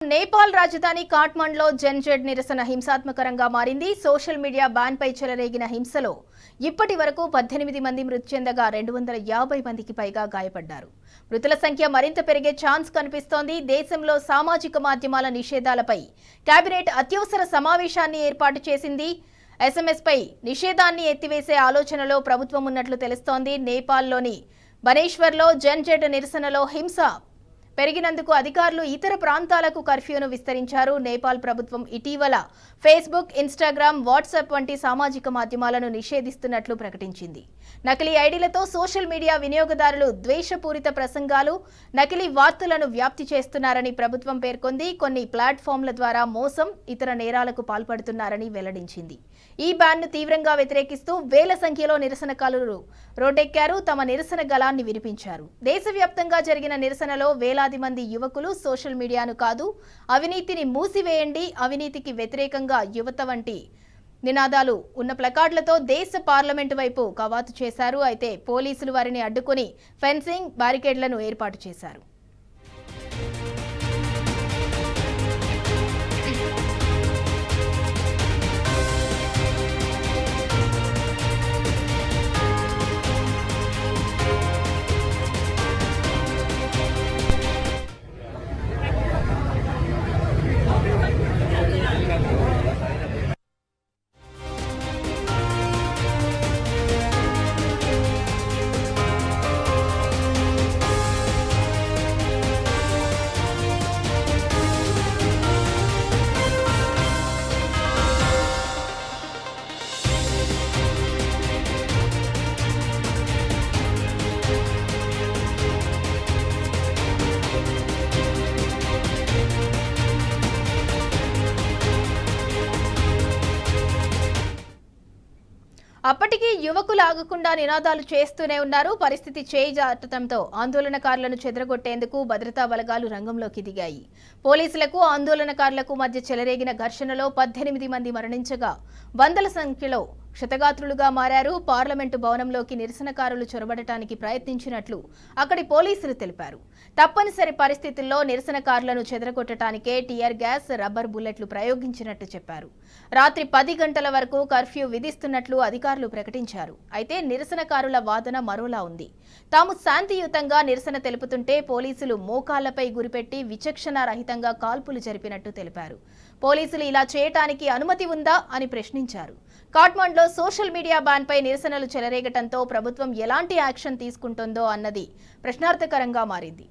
నేపాల్ రాజధాని కాఠ్మండ్లో జెడ్ నిరసన హింసాత్మకంగా మారింది. సోషల్ మీడియా బ్యాన్ పై చెలరేగిన హింసలో ఇప్పటి వరకు 18 మంది మృతి చెందగా 250 మందికి పైగా గాయపడ్డారు. మృతుల సంఖ్య మరింత పెరిగే ఛాన్స్ కనిపిస్తోంది. దేశంలో సామాజిక మాధ్యమాల నిషేధాలపై కేబినెట్ అత్యవసర సమావేశాన్ని ఏర్పాటు చేసింది. SMS పై నిషేధాన్ని ఎత్తివేసే ఆలోచనలో ప్రభుత్వం ఉన్నట్లు తెలుస్తోంది. నేపాల్లోని బనేశ్వర్లో జెడ్ నిరసనలో హింస పెరిగినందుకు అధికారులు ఇతర ప్రాంతాలకు కర్ఫ్యూను విస్తరించారు. నేపాల్ ప్రభుత్వం ఇటీవల ఫేస్బుక్, ఇన్స్టాగ్రామ్, వాట్సాప్ వంటి సామాజిక మాధ్యమాలను నిషేధిస్తున్నట్లు ప్రకటించింది. నకిలీ ఐడీలతో సోషల్ మీడియా వినియోగదారులు ద్వేషపూరిత ప్రసంగాలు, నకిలీ వార్తలను వ్యాప్తి చేస్తున్నారని ప్రభుత్వం పేర్కొంది. కొన్ని ప్లాట్ఫామ్ల ద్వారా మోసం, ఇతర నేరాలకు పాల్పడుతున్నారని వెల్లడించింది. ఈ బ్యాన్ను తీవ్రంగా వ్యతిరేకిస్తూ వేల సంఖ్యలో నిరసనకారులు రోడ్డెక్కారు. తమ నిరసన గళాన్ని వినిపించారు. దేశవ్యాప్తంగా జరిగిన నిరసనలో వేలాది మంది యువకులు సోషల్ మీడియాను కాదు, అవినీతిని మూసివేయండి, అవినీతికి వ్యతిరేకంగా యువత వంటి నినాదాలు ఉన్న ప్లకార్డులతో దేశ పార్లమెంటు వైపు కవాతు చేశారు. అయితే పోలీసులు వారిని అడ్డుకొని ఫెన్సింగ్, బ్యారికేడ్లను ఏర్పాటు చేశారు. అప్పటికీ యువకులు ఆగకుండా నినాదాలు చేస్తూనే ఉన్నారు. పరిస్థితి చేజారటంతో ఆందోళనకారులను చెదరగొట్టేందుకు భద్రతా బలగాలు రంగంలోకి దిగాయి. పోలీసులకు, ఆందోళనకారులకు మధ్య చెలరేగిన ఘర్షణలో 18 మంది మరణించగా వందల సంఖ్యలో క్షతగాత్రులుగా మారారు. పార్లమెంటు భవనంలోకి నిరసనకారులు చొరబడటానికి ప్రయత్నించినట్లు అక్కడి పోలీసులు తెలిపారు. తప్పనిసరి పరిస్థితుల్లో నిరసనకారులను చెదరగొట్టడానికే టియర్ గ్యాస్, రబ్బర్ బుల్లెట్లు ప్రయోగించినట్టు చెప్పారు. రాత్రి 10 గంటల వరకు కర్ఫ్యూ విధిస్తున్నట్లు అధికారులు ప్రకటించారు. అయితే నిరసనకారుల వాదన మరోలా ఉంది. తాము శాంతియుతంగా నిరసన తెలుపుతుంటే పోలీసులు మోకాళ్లపై గురిపెట్టి విచక్షణారహితంగా కాల్పులు జరిపినట్టు తెలిపారు. పోలీసులు ఇలా చేయటానికి అనుమతి ఉందా అని ప్రశ్నించారు. కాఠ్మండ్లో సోషల్ మీడియా బ్యాన్ పై నిరసనలు చెలరేగటంతో ప్రభుత్వం ఎలాంటి యాక్షన్ తీసుకుంటుందో అన్నది ప్రశ్నార్థకరంగా మారింది.